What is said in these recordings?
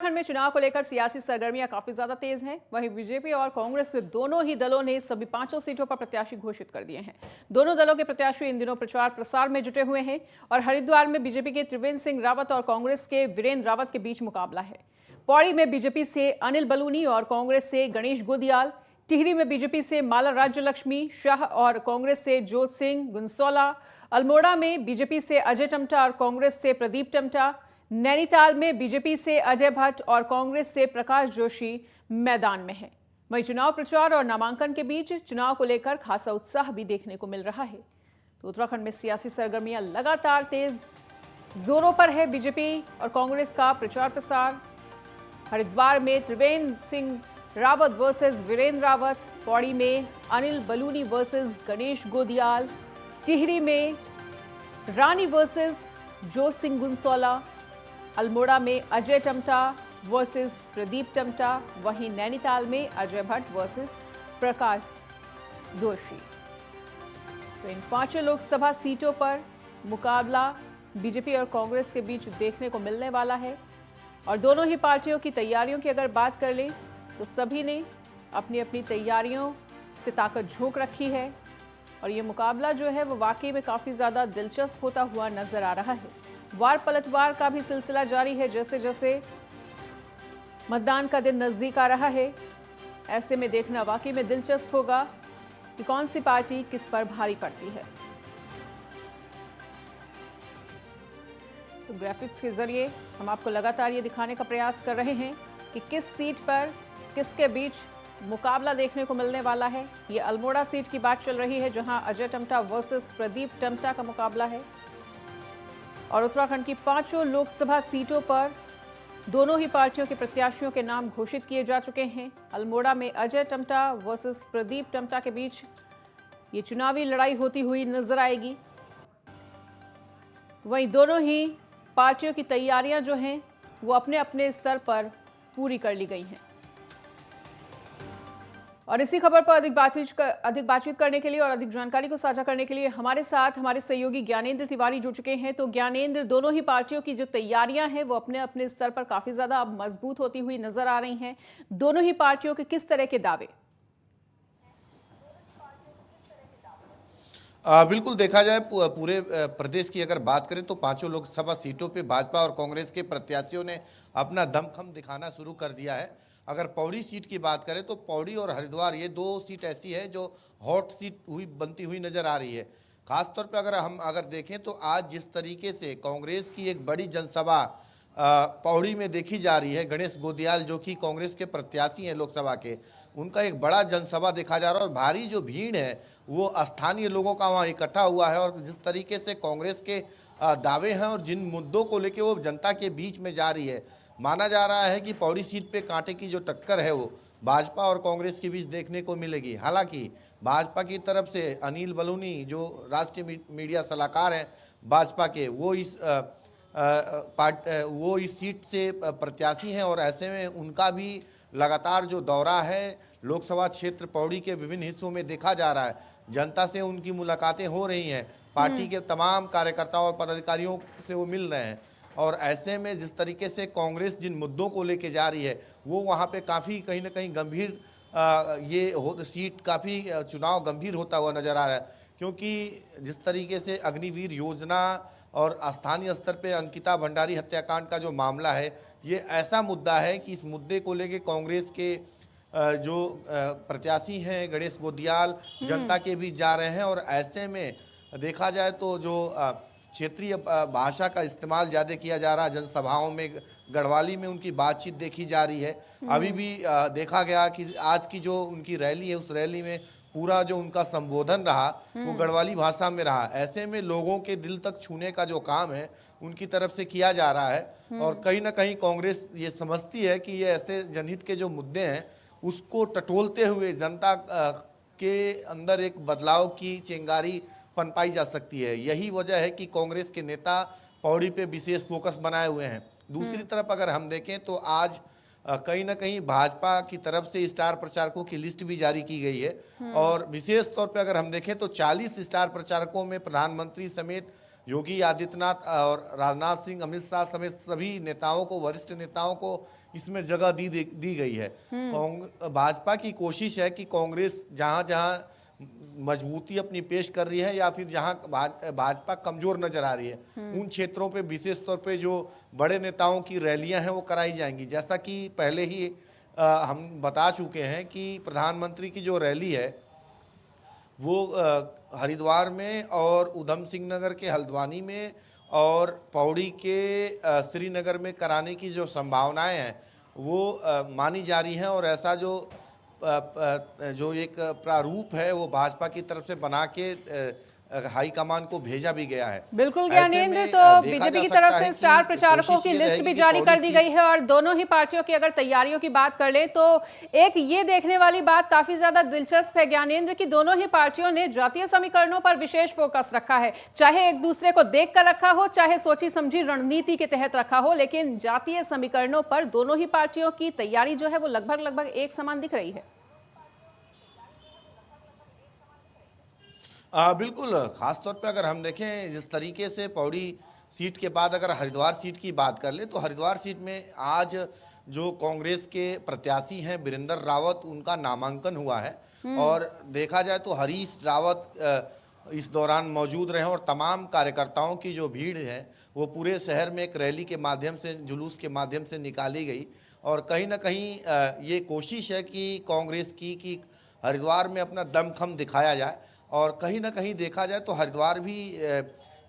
उत्तराखंड में चुनाव को लेकर सियासी सरगर्मियां काफी ज्यादा तेज हैं। वहीं बीजेपी और कांग्रेस से दोनों ही दलों ने सभी 5 सीटों पर प्रत्याशी घोषित कर दिए हैं। दोनों दलों के प्रत्याशी इन दिनों प्रचार प्रसार में जुटे हुए हैं और हरिद्वार में बीजेपी के त्रिवेंद्र सिंह रावत और कांग्रेस के वीरेंद्र रावत के बीच मुकाबला है। पौड़ी में बीजेपी से अनिल बलूनी और कांग्रेस से गणेश गोदियाल, टिहरी में बीजेपी से माला राज्य लक्ष्मी शाह और कांग्रेस से जोत सिंह गुंसोला, अल्मोड़ा में बीजेपी से अजय टमटा और कांग्रेस से प्रदीप टमटा, नैनीताल में बीजेपी से अजय भट्ट और कांग्रेस से प्रकाश जोशी मैदान में हैं। वहीं चुनाव प्रचार और नामांकन के बीच चुनाव को लेकर खासा उत्साह भी देखने को मिल रहा है। तो उत्तराखंड में सियासी सरगर्मियां लगातार तेज जोरों पर है। बीजेपी और कांग्रेस का प्रचार प्रसार। हरिद्वार में त्रिवेंद्र सिंह रावत वर्सेस वीरेंद्र रावत, पौड़ी में अनिल बलूनी वर्सेस गणेश गोदियाल, टिहरी में रानी वर्सेस जोत सिंह गुंसोला, अल्मोड़ा में अजय टमटा वर्सेस प्रदीप टमटा, वहीं नैनीताल में अजय भट्ट वर्सेस प्रकाश जोशी। तो इन 5 लोकसभा सीटों पर मुकाबला बीजेपी और कांग्रेस के बीच देखने को मिलने वाला है। और दोनों ही पार्टियों की तैयारियों की अगर बात कर लें तो सभी ने अपनी अपनी तैयारियों से ताकत झोंक रखी है और ये मुकाबला जो है वो वाकई में काफ़ी ज़्यादा दिलचस्प होता हुआ नजर आ रहा है। वार पलटवार का भी सिलसिला जारी है। जैसे जैसे मतदान का दिन नज़दीक आ रहा है, ऐसे में देखना वाकई में दिलचस्प होगा कि कौन सी पार्टी किस पर भारी पड़ती है। तो ग्राफिक्स के जरिए हम आपको लगातार ये दिखाने का प्रयास कर रहे हैं कि किस सीट पर किसके बीच मुकाबला देखने को मिलने वाला है। ये अल्मोड़ा सीट की बात चल रही है जहां अजय टमटा वर्सेस प्रदीप टमटा का मुकाबला है। और उत्तराखंड की 5 लोकसभा सीटों पर दोनों ही पार्टियों के प्रत्याशियों के नाम घोषित किए जा चुके हैं। अल्मोड़ा में अजय टमटा वर्सेस प्रदीप टमटा के बीच ये चुनावी लड़ाई होती हुई नजर आएगी। वहीं दोनों ही पार्टियों की तैयारियां जो हैं वो अपने अपने स्तर पर पूरी कर ली गई हैं। और इसी खबर पर अधिक बातचीत करने के लिए और अधिक जानकारी को साझा करने के लिए हमारे साथ हमारे सहयोगी ज्ञानेंद्र तिवारी जुड़ चुके हैं। तो ज्ञानेंद्र, दोनों ही पार्टियों की जो तैयारियां हैं वो अपने अपने स्तर पर काफी ज्यादा अब मजबूत होती हुई नजर आ रही हैं। दोनों ही पार्टियों के किस तरह के दावे? बिल्कुल, देखा जाए पूरे प्रदेश की अगर बात करें तो 5 लोकसभा सीटों पे भाजपा और कांग्रेस के प्रत्याशियों ने अपना दमखम दिखाना शुरू कर दिया है। अगर पौड़ी सीट की बात करें तो पौड़ी और हरिद्वार ये 2 सीट ऐसी है जो हॉट सीट बनती हुई नजर आ रही है। खासतौर पे अगर देखें तो आज जिस तरीके से कांग्रेस की एक बड़ी जनसभा पौड़ी में देखी जा रही है, गणेश गोदियाल जो कि कांग्रेस के प्रत्याशी हैं लोकसभा के, उनका एक बड़ा जनसभा देखा जा रहा है और भारी जो भीड़ है वो स्थानीय लोगों का वहाँ इकट्ठा हुआ है। और जिस तरीके से कांग्रेस के दावे हैं और जिन मुद्दों को लेकर वो जनता के बीच में जा रही है, माना जा रहा है कि पौड़ी सीट पे कांटे की जो टक्कर है वो भाजपा और कांग्रेस के बीच देखने को मिलेगी। हालांकि भाजपा की तरफ से अनिल बलूनी जो राष्ट्रीय मीडिया सलाहकार हैं भाजपा के, वो इस सीट से प्रत्याशी हैं और ऐसे में उनका भी लगातार जो दौरा है लोकसभा क्षेत्र पौड़ी के विभिन्न हिस्सों में देखा जा रहा है। जनता से उनकी मुलाकातें हो रही हैं, पार्टी के तमाम कार्यकर्ताओं और पदाधिकारियों से वो मिल रहे हैं। और ऐसे में जिस तरीके से कांग्रेस जिन मुद्दों को लेके जा रही है वो वहाँ पे काफ़ी कहीं ना कहीं गंभीर सीट काफ़ी चुनाव गंभीर होता हुआ नजर आ रहा है। क्योंकि जिस तरीके से अग्निवीर योजना और स्थानीय स्तर पे अंकिता भंडारी हत्याकांड का जो मामला है, ये ऐसा मुद्दा है कि इस मुद्दे को लेके कांग्रेस के जो प्रत्याशी हैं गणेश गोदियाल जनता के बीच जा रहे हैं। और ऐसे में देखा जाए तो जो क्षेत्रीय भाषा का इस्तेमाल ज़्यादा किया जा रहा है जनसभाओं में, गढ़वाली में उनकी बातचीत देखी जा रही है। अभी भी देखा गया कि आज की जो उनकी रैली है उस रैली में पूरा जो उनका संबोधन रहा वो गढ़वाली भाषा में रहा। ऐसे में लोगों के दिल तक छूने का जो काम है उनकी तरफ से किया जा रहा है। और कहीं ना कहीं कांग्रेस ये समझती है कि ये ऐसे जनहित के जो मुद्दे हैं उसको टटोलते हुए जनता के अंदर एक बदलाव की चिंगारी पनपाई जा सकती है। यही वजह है कि कांग्रेस के नेता पौड़ी पे विशेष फोकस बनाए हुए हैं। दूसरी तरफ अगर हम देखें तो आज कहीं ना कहीं भाजपा की तरफ से स्टार प्रचारकों की लिस्ट भी जारी की गई है। और विशेष तौर पे अगर हम देखें तो 40 स्टार प्रचारकों में प्रधानमंत्री समेत योगी आदित्यनाथ और राजनाथ सिंह, अमित शाह समेत सभी नेताओं को, वरिष्ठ नेताओं को इसमें जगह दी गई है। भाजपा की कोशिश है कि कांग्रेस जहां जहां मजबूती अपनी पेश कर रही है या फिर जहां भाजपा कमजोर नजर आ रही है, उन क्षेत्रों पे विशेष तौर पे जो बड़े नेताओं की रैलियां हैं वो कराई जाएंगी। जैसा कि पहले ही हम बता चुके हैं कि प्रधानमंत्री की जो रैली है वो हरिद्वार में और उधम सिंह नगर के हल्द्वानी में और पौड़ी के श्रीनगर में कराने की जो संभावनाएं हैं वो मानी जा रही हैं। और ऐसा जो एक प्रारूप है वो भाजपा की तरफ से बना के हाईकमान को भेजा भी गया है। बिल्कुल ज्ञानेंद्र, तो बीजेपी की तरफ से स्टार प्रचारकों की लिस्ट भी जारी कर दी गई है और दोनों ही पार्टियों की अगर तैयारियों की बात कर लें तो एक ये देखने वाली बात काफी ज्यादा दिलचस्प है ज्ञानेंद्र कि दोनों ही पार्टियों ने जातीय समीकरणों पर विशेष फोकस रखा है। चाहे एक दूसरे को देख कर रखा हो, चाहे सोची समझी रणनीति के तहत रखा हो, लेकिन जातीय समीकरणों पर दोनों ही पार्टियों की तैयारी जो है वो लगभग एक समान दिख रही है। बिल्कुल, खासतौर पे अगर हम देखें जिस तरीके से पौड़ी सीट के बाद अगर हरिद्वार सीट की बात कर ले तो हरिद्वार सीट में आज जो कांग्रेस के प्रत्याशी हैं वीरेंद्र रावत, उनका नामांकन हुआ है। और देखा जाए तो हरीश रावत इस दौरान मौजूद रहे और तमाम कार्यकर्ताओं की जो भीड़ है वो पूरे शहर में एक रैली के माध्यम से, जुलूस के माध्यम से निकाली गई। और कहीं ना कहीं ये कोशिश है कि कांग्रेस की कि हरिद्वार में अपना दमखम दिखाया जाए। और कहीं ना कहीं देखा जाए तो हरिद्वार भी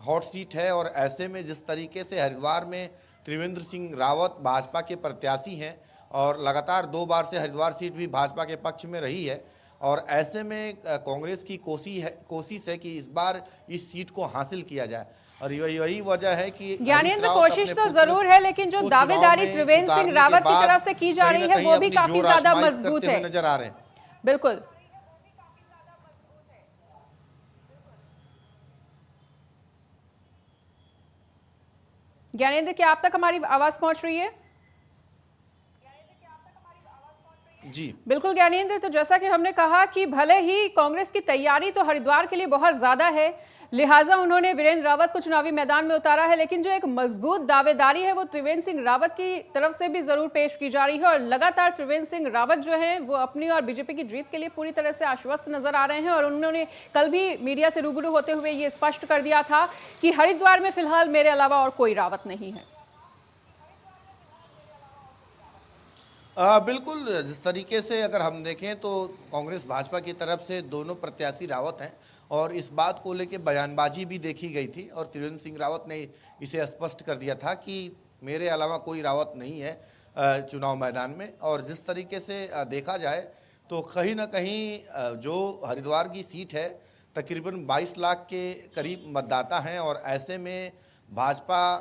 हॉट सीट है और ऐसे में जिस तरीके से हरिद्वार में त्रिवेंद्र सिंह रावत भाजपा के प्रत्याशी हैं और लगातार 2 बार से हरिद्वार सीट भी भाजपा के पक्ष में रही है, और ऐसे में कांग्रेस की कोशिश है कि इस बार इस सीट को हासिल किया जाए। और यही वजह है कि ज्ञानेंद्र कोशिश तो जरूर है, लेकिन जो दावेदारी त्रिवेंद्र सिंह रावत की तरफ से की जा रही है वो भी काफी ज्यादा मजबूत है, नजर आ रहे हैं। बिल्कुल। ज्ञानेंद्र, क्या आप तक हमारी आवाज पहुंच रही है? जी बिल्कुल ज्ञानेंद्र, तो जैसा कि हमने कहा कि भले ही कांग्रेस की तैयारी तो हरिद्वार के लिए बहुत ज्यादा है, लिहाजा उन्होंने वीरेंद्र रावत को चुनावी मैदान में उतारा है, लेकिन जो एक मजबूत दावेदारी है वो त्रिवेंद्र सिंह रावत की तरफ से भी जरूर पेश की जा रही है। और लगातार त्रिवेंद्र सिंह रावत जो है वो अपनी और बीजेपी की जीत के लिए पूरी तरह से आश्वस्त नजर आ रहे हैं। और उन्होंने कल भी मीडिया से रूबरू होते हुए ये स्पष्ट कर दिया था कि हरिद्वार में फिलहाल मेरे अलावा और कोई रावत नहीं है। बिल्कुल, जिस तरीके से अगर हम देखें तो कांग्रेस भाजपा की तरफ से दोनों प्रत्याशी रावत हैं और इस बात को लेकर बयानबाजी भी देखी गई थी और त्रिवेंद्र सिंह रावत ने इसे स्पष्ट कर दिया था कि मेरे अलावा कोई रावत नहीं है चुनाव मैदान में। और जिस तरीके से देखा जाए तो कहीं ना कहीं जो हरिद्वार की सीट है तकरीबन 22 लाख के करीब मतदाता हैं और ऐसे में भाजपा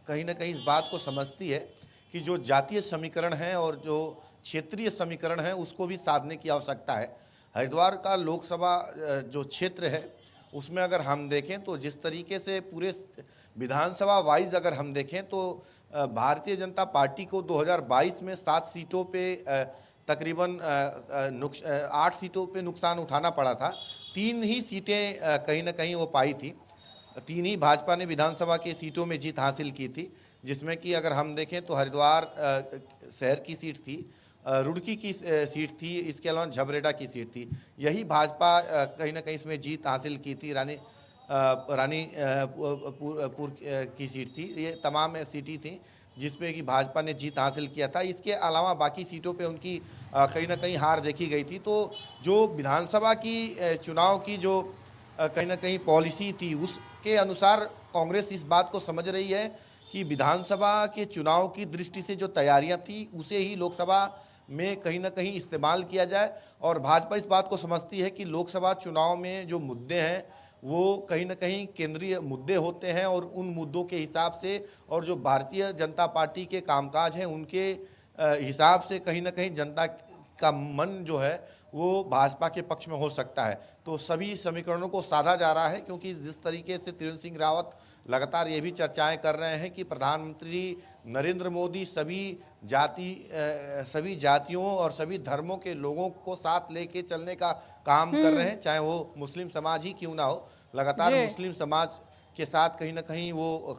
कहीं ना कहीं इस बात को समझती है कि जो जातीय समीकरण है और जो क्षेत्रीय समीकरण है उसको भी साधने की आवश्यकता है। हरिद्वार का लोकसभा जो क्षेत्र है उसमें अगर हम देखें तो जिस तरीके से पूरे विधानसभा वाइज अगर हम देखें तो भारतीय जनता पार्टी को 2022 में 7 सीटों पे तकरीबन 8 सीटों पे नुकसान उठाना पड़ा था। 3 ही सीटें कहीं ना कहीं वो पाई थी, 3 ही भाजपा ने विधानसभा की सीटों में जीत हासिल की थी, जिसमें कि अगर हम देखें तो हरिद्वार शहर की सीट थी, रुड़की की सीट थी, इसके अलावा झबरेड़ा की सीट थी। यही भाजपा कहीं ना कहीं इसमें जीत हासिल की थी। रानीपुर की सीट थी। ये तमाम सीटें थी जिसपे कि भाजपा ने जीत हासिल किया था। इसके अलावा बाकी सीटों पे उनकी कहीं ना कहीं हार देखी गई थी। तो जो विधानसभा की चुनाव की जो कहीं ना कहीं पॉलिसी थी उसके अनुसार कांग्रेस इस बात को समझ रही है कि विधानसभा के चुनाव की दृष्टि से जो तैयारियां थी उसे ही लोकसभा में कहीं ना कहीं इस्तेमाल किया जाए। और भाजपा इस बात को समझती है कि लोकसभा चुनाव में जो मुद्दे हैं वो कहीं ना कहीं केंद्रीय मुद्दे होते हैं और उन मुद्दों के हिसाब से और जो भारतीय जनता पार्टी के कामकाज हैं उनके हिसाब से कहीं ना कहीं जनता का मन जो है वो भाजपा के पक्ष में हो सकता है। तो सभी समीकरणों को साधा जा रहा है, क्योंकि जिस तरीके से त्रिवेंद्र सिंह रावत लगातार ये भी चर्चाएं कर रहे हैं कि प्रधानमंत्री नरेंद्र मोदी सभी जातियों और सभी धर्मों के लोगों को साथ लेके चलने का काम कर रहे हैं, चाहे वो मुस्लिम समाज ही क्यों ना हो। लगातार मुस्लिम समाज के साथ कहीं ना कहीं वो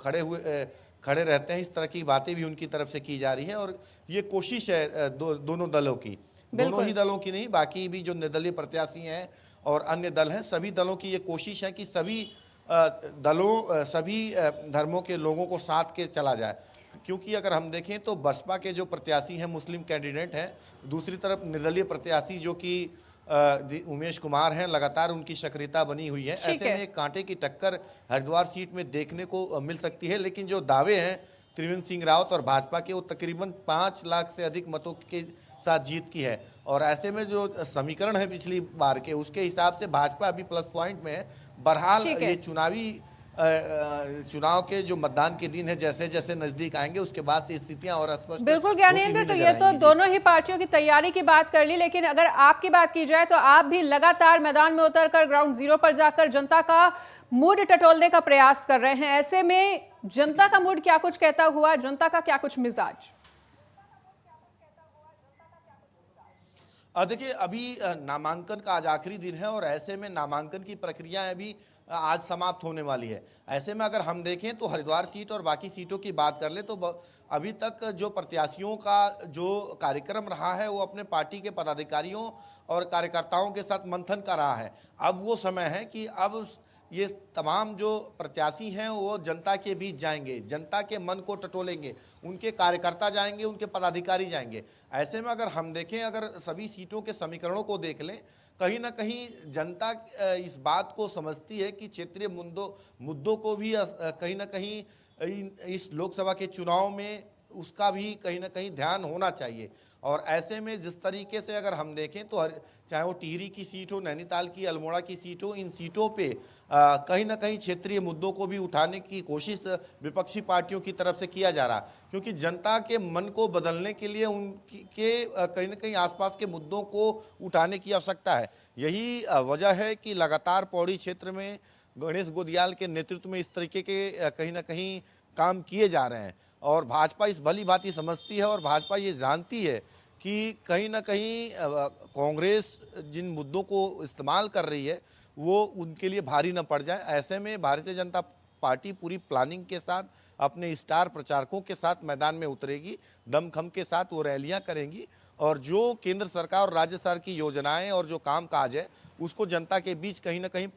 खड़े रहते हैं। इस तरह की बातें भी उनकी तरफ से की जा रही है और ये कोशिश है दोनों दलों की, दोनों ही दलों की नहीं, बाकी भी जो निर्दलीय प्रत्याशी हैं और अन्य दल हैं, सभी दलों की ये कोशिश है कि सभी सभी धर्मों के लोगों को साथ के चला जाए। क्योंकि अगर हम देखें तो बसपा के जो प्रत्याशी हैं मुस्लिम कैंडिडेट हैं, दूसरी तरफ निर्दलीय प्रत्याशी जो कि उमेश कुमार हैं, लगातार उनकी सक्रियता बनी हुई है। ऐसे में एक कांटे की टक्कर हरिद्वार सीट में देखने को मिल सकती है। लेकिन जो दावे हैं त्रिवेंद्र सिंह रावत और भाजपा के, वो तकरीबन 5 लाख से अधिक मतों के साथ जीत की है। और ऐसे में जो समीकरण है पिछली बार के, उसके हिसाब से भाजपा अभी प्लस पॉइंट में है। बहरहाल ये चुनाव के जो मतदान के दिन है, जैसे जैसे नजदीक आएंगे उसके बाद से स्थितियां और स्पष्ट बिल्कुल ज्ञानेंद्र, तो ये तो दोनों ही पार्टियों की तैयारी की बात कर ली, लेकिन अगर आपकी बात की जाए तो आप भी लगातार मैदान में उतरकर ग्राउंड जीरो पर जाकर जनता का मूड टटोलने का प्रयास कर रहे हैं। ऐसे में जनता का मूड क्या कुछ कहता हुआ, जनता का क्या कुछ मिजाज? देखिए, अभी नामांकन का आज आखिरी दिन है और ऐसे में नामांकन की प्रक्रिया अभी आज समाप्त होने वाली है। ऐसे में अगर हम देखें तो हरिद्वार सीट और बाकी सीटों की बात कर ले तो अभी तक जो प्रत्याशियों का जो कार्यक्रम रहा है वो अपने पार्टी के पदाधिकारियों और कार्यकर्ताओं के साथ मंथन का रहा है। अब वो समय है कि अब ये तमाम जो प्रत्याशी हैं वो जनता के बीच जाएंगे, जनता के मन को टटोलेंगे, उनके कार्यकर्ता जाएंगे, उनके पदाधिकारी जाएंगे। ऐसे में अगर हम देखें, अगर सभी सीटों के समीकरणों को देख लें, कहीं ना कहीं जनता इस बात को समझती है कि क्षेत्रीय मुद्दों को भी कहीं ना कहीं इस लोकसभा के चुनाव में उसका भी कहीं ना कहीं ध्यान होना चाहिए। और ऐसे में जिस तरीके से अगर हम देखें तो चाहे वो टिहरी की सीट हो, नैनीताल की, अल्मोड़ा की सीट हो, इन सीटों पे कहीं ना कहीं क्षेत्रीय मुद्दों को भी उठाने की कोशिश विपक्षी पार्टियों की तरफ से किया जा रहा, क्योंकि जनता के मन को बदलने के लिए उनके कहीं ना कहीं आसपास के मुद्दों को उठाने की आवश्यकता है। यही वजह है कि लगातार पौड़ी क्षेत्र में गणेश गोदियाल के नेतृत्व में इस तरीके के कहीं ना कहीं काम किए जा रहे हैं। और भाजपा इस भली भांति समझती है और भाजपा ये जानती है कि कहीं ना कहीं कांग्रेस जिन मुद्दों को इस्तेमाल कर रही है वो उनके लिए भारी न पड़ जाए। ऐसे में भारतीय जनता पार्टी पूरी प्लानिंग के साथ अपने स्टार प्रचारकों के साथ मैदान में उतरेगी, दमखम के साथ वो रैलियां करेंगी और जो केंद्र सरकार और राज्य सरकार की योजनाएं और जो काम काज है उसको जनता के बीच कहीं ना कहीं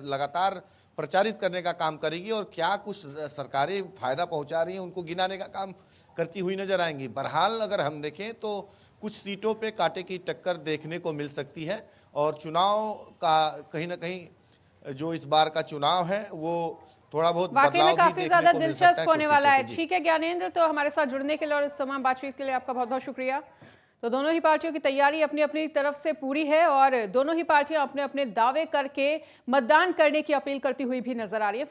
लगातार प्रचारित करने का काम करेगी और क्या कुछ सरकारें फायदा पहुंचा रही हैं उनको गिनाने का काम करती हुई नजर आएंगी। बहरहाल अगर हम देखें तो कुछ सीटों पे कांटे की टक्कर देखने को मिल सकती है और चुनाव का कहीं ना कहीं जो इस बार का चुनाव है वो थोड़ा बहुत वाकई में काफी ज्यादा दिलचस्प होने वाला है। जी। ठीक है ज्ञानेंद्र, तो हमारे साथ जुड़ने के लिए और इस तमाम बातचीत के लिए आपका बहुत बहुत शुक्रिया। तो दोनों ही पार्टियों की तैयारी अपनी अपनी तरफ से पूरी है और दोनों ही पार्टियां अपने अपने दावे करके मतदान करने की अपील करती हुई भी नजर आ रही है।